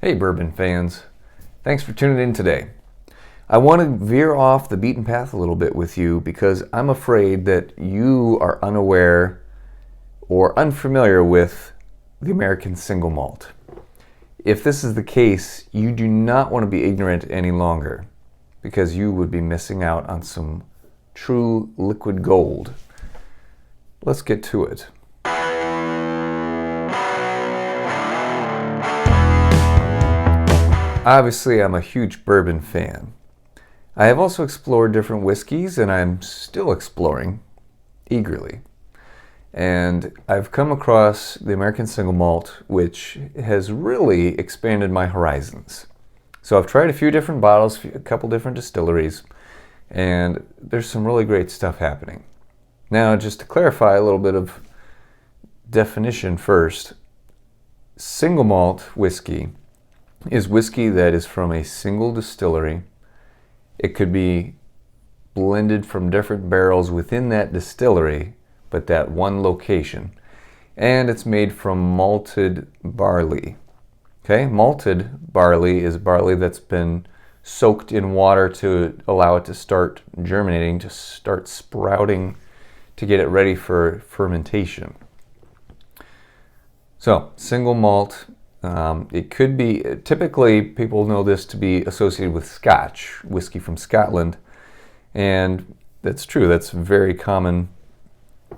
Hey bourbon fans, thanks for tuning in today. I want to veer off the beaten path a little bit with you because I'm afraid that you are unaware or unfamiliar with the American Single Malt. If this is the case, you do not want to be ignorant any longer because you would be missing out on some true liquid gold. Let's get to it. Obviously, I'm a huge bourbon fan. I have also explored different whiskeys, and I'm still exploring eagerly. And I've come across the American Single Malt, which has really expanded my horizons. So I've tried a few different bottles, a couple different distilleries, and there's some really great stuff happening. Now, just to clarify a little bit of definition first, single malt whiskey is whiskey that is from a single distillery. It could be blended from different barrels within that distillery, but that one location. And it's made from malted barley. Okay, malted barley is barley that's been soaked in water to allow it to start germinating, to start sprouting, to get it ready for fermentation. So, single malt. It could be, typically people know this to be associated with Scotch, whiskey from Scotland, and that's true. That's a very common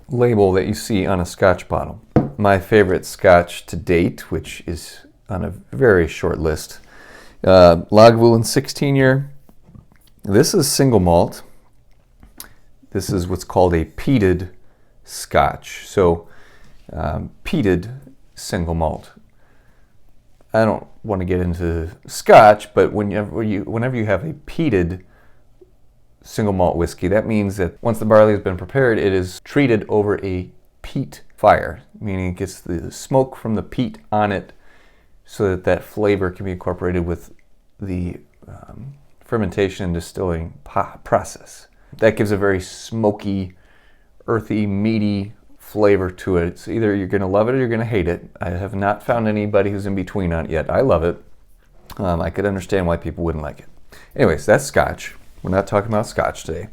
label that you see on a Scotch bottle. My favorite Scotch to date, which is on a very short list, Lagavulin 16 year. This is single malt. This is what's called a peated Scotch. So, peated single malt. I don't want to get into Scotch, but whenever you have a peated single malt whiskey, that means that once the barley has been prepared, it is treated over a peat fire, meaning it gets the smoke from the peat on it so that that flavor can be incorporated with the fermentation and distilling process. That gives a very smoky, earthy, meaty flavor to it. It's either you're going to love it or you're going to hate it. I have not found anybody who's in between on it yet. I love it. I could understand why people wouldn't like it. Anyways, that's Scotch. We're not talking about Scotch today.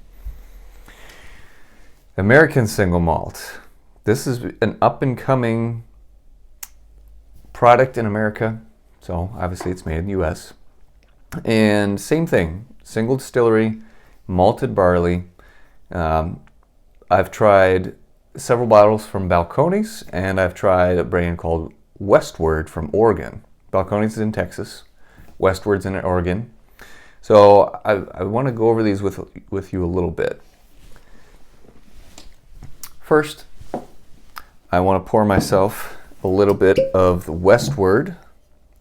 American Single Malt. This is an up-and-coming product in America. So obviously it's made in the U.S. And same thing. Single distillery, malted barley. I've tried several bottles from Balcones, and I've tried a brand called Westward from Oregon. Balcones is in Texas, Westward's in Oregon. So I want to go over these with you a little bit. First, I want to pour myself a little bit of the Westward.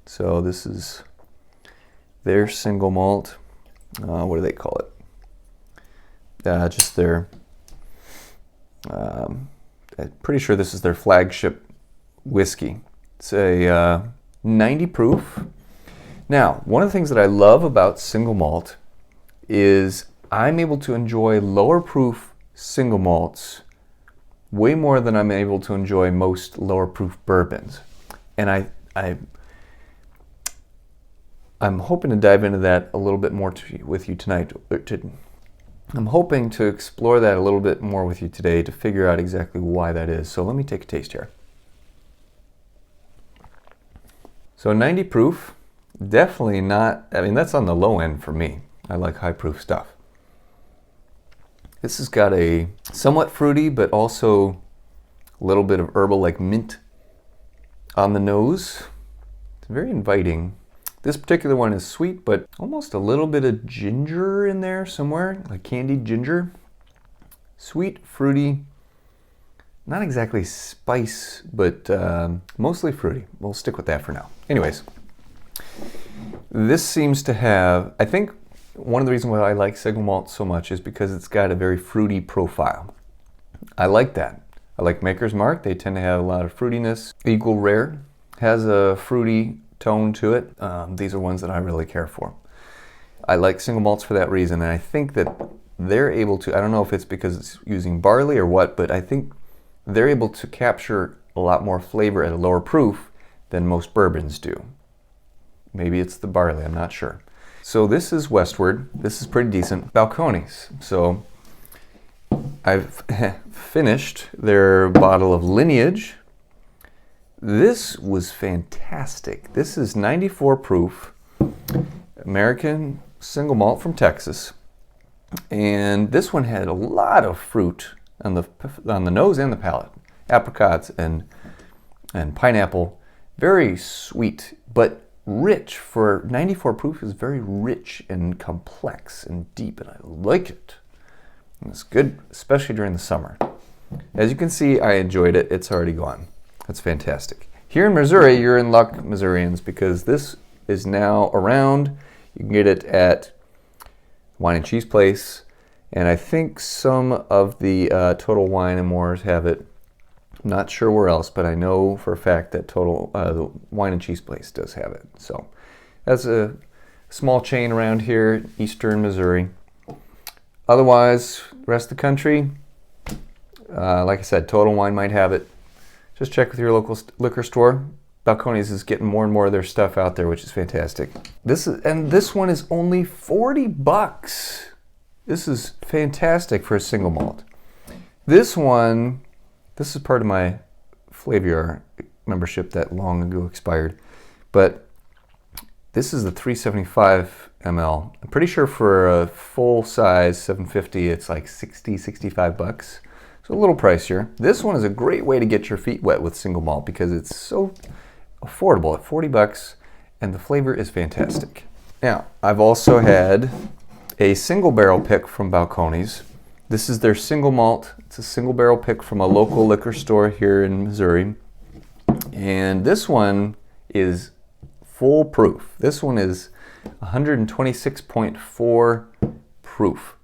So this is their single malt. What do they call it? Just their I'm pretty sure this is their flagship whiskey. It's a 90 proof. Now, one of the things that I love about single malt is I'm able to enjoy lower proof single malts way more than I'm able to enjoy most lower proof bourbons. And I'm hoping to dive into that a little bit more with you tonight. I'm hoping to explore that a little bit more with you today to figure out exactly why that is. So let me take a taste here. So 90 proof, definitely not, that's on the low end for me. I like high proof stuff. This has got a somewhat fruity, but also a little bit of herbal like mint on the nose. It's very inviting. This particular one is sweet, but almost a little bit of ginger in there somewhere, like candied ginger. Sweet, fruity, not exactly spice, but mostly fruity. We'll stick with that for now. Anyways, this seems to have, I think one of the reasons why I like single malt so much is because it's got a very fruity profile. I like that. I like Maker's Mark. They tend to have a lot of fruitiness. Eagle Rare has a fruity tone to it. These are ones that I really care for. I like single malts for that reason, and I think that they're able to, I don't know if it's because it's using barley or what, but I think they're able to capture a lot more flavor at a lower proof than most bourbons do. Maybe it's the barley, I'm not sure. So this is Westward. This is pretty decent. Balcones. So I've finished their bottle of Lineage. This was fantastic. This is 94 proof, American Single Malt from Texas. And this one had a lot of fruit on the nose and the palate. Apricots and pineapple. Very sweet, but rich. For 94 proof is very rich and complex and deep, and I like it. And it's good, especially during the summer. As you can see, I enjoyed it. It's already gone. That's fantastic. Here in Missouri, you're in luck, Missourians, because this is now around. You can get it at Wine and Cheese Place, and I think some of the Total Wine and Mores have it. I'm not sure where else, but I know for a fact that the Wine and Cheese Place does have it. So that's a small chain around here in eastern Missouri. Otherwise, the rest of the country, like I said, Total Wine might have it. Just check with your local liquor store. Balcones is getting more and more of their stuff out there, which is fantastic. This one is only $40. This is fantastic for a single malt. This is part of my Flaviar membership that long ago expired, but this is the 375 ml. I'm pretty sure for a full size 750, it's like 65 bucks. So a little pricier. This one is a great way to get your feet wet with single malt because it's so affordable at 40 bucks and the flavor is fantastic. Now, I've also had a single barrel pick from Balcones. This is their single malt. It's a single barrel pick from a local liquor store here in Missouri. And this one is full proof. This one is 126.4 proof.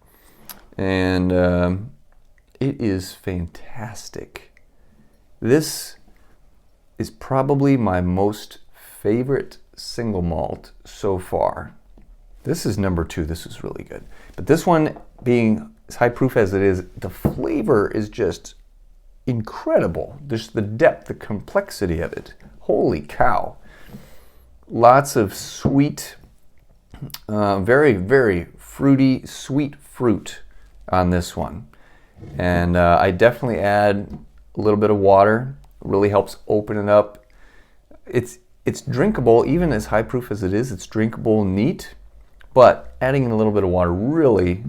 And it is fantastic. This is probably my most favorite single malt so far. This is number 2. This is really good. But this one, being as high proof as it is, the flavor is just incredible. Just the depth, the complexity of it. Holy cow. Lots of sweet, very, very fruity, sweet fruit on this one. And I definitely add a little bit of water. It really helps open it up. It's drinkable, even as high proof as it is. It's drinkable neat, but adding in a little bit of water really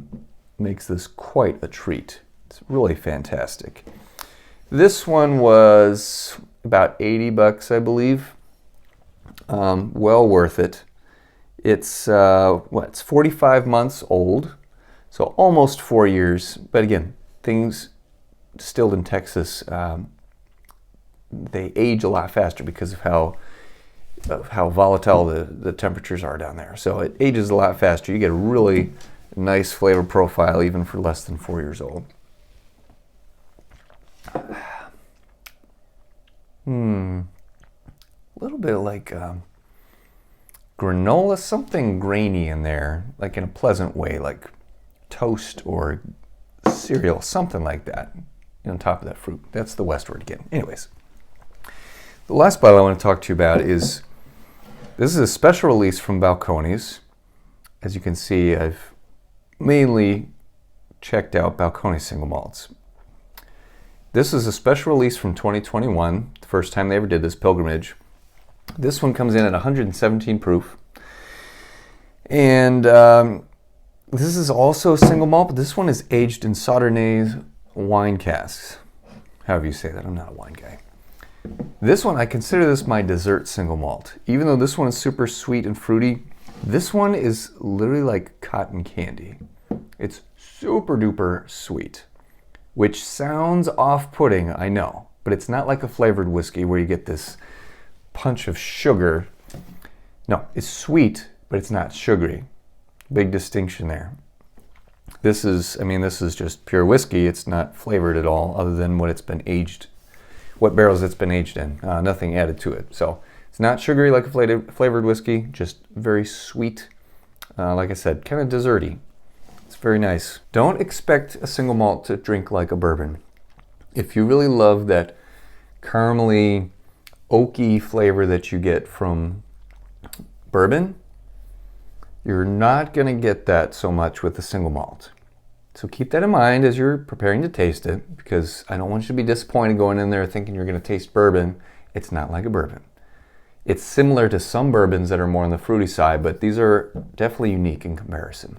makes this quite a treat. It's really fantastic. This one was about 80 bucks, I believe. Well worth it. It's 45 months old, so almost 4 years. But again, things distilled in Texas, they age a lot faster because of how volatile the temperatures are down there. So it ages a lot faster. You get a really nice flavor profile even for less than 4 years old. A little bit like granola, something grainy in there, like in a pleasant way, like toast or cereal, something like that on top of that fruit. That's the Westward again. Anyways, the last bottle I want to talk to you about is, this is a special release from Balcones. As you can see, I've mainly checked out Balcones single malts. This is a special release from 2021, the first time they ever did this, Pilgrimage. This one comes in at 117 proof. And this is also single malt, but this one is aged in Sauternes wine casks. However you say that, I'm not a wine guy. This one, I consider this my dessert single malt. Even though this one is super sweet and fruity, this one is literally like cotton candy. It's super duper sweet, which sounds off-putting, I know, but it's not like a flavored whiskey where you get this punch of sugar. No, it's sweet, but it's not sugary. Big distinction there. This is just pure whiskey. It's not flavored at all, other than what barrels it's been aged in. Nothing added to it. So it's not sugary like a flavored whiskey, just very sweet. Like I said, kind of desserty. It's very nice. Don't expect a single malt to drink like a bourbon. If you really love that caramely, oaky flavor that you get from bourbon, you're not going to get that so much with a single malt. So keep that in mind as you're preparing to taste it, because I don't want you to be disappointed going in there thinking you're going to taste bourbon. It's not like a bourbon. It's similar to some bourbons that are more on the fruity side, but these are definitely unique in comparison.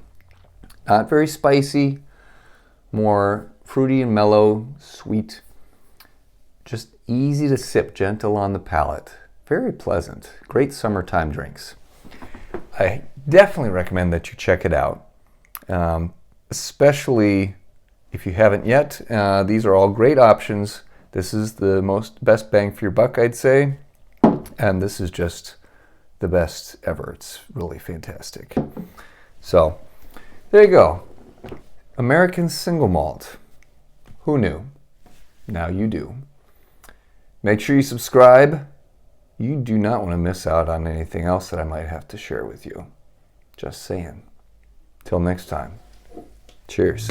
Not very spicy, more fruity and mellow, sweet, just easy to sip, gentle on the palate. Very pleasant. Great summertime drinks. I definitely recommend that you check it out, especially if you haven't yet. These are all great options. This is the best bang for your buck, I'd say. And this is just the best ever. It's really fantastic. So, there you go. American Single Malt. Who knew? Now you do. Make sure you subscribe. You do not want to miss out on anything else that I might have to share with you. Just saying. Till next time. Cheers.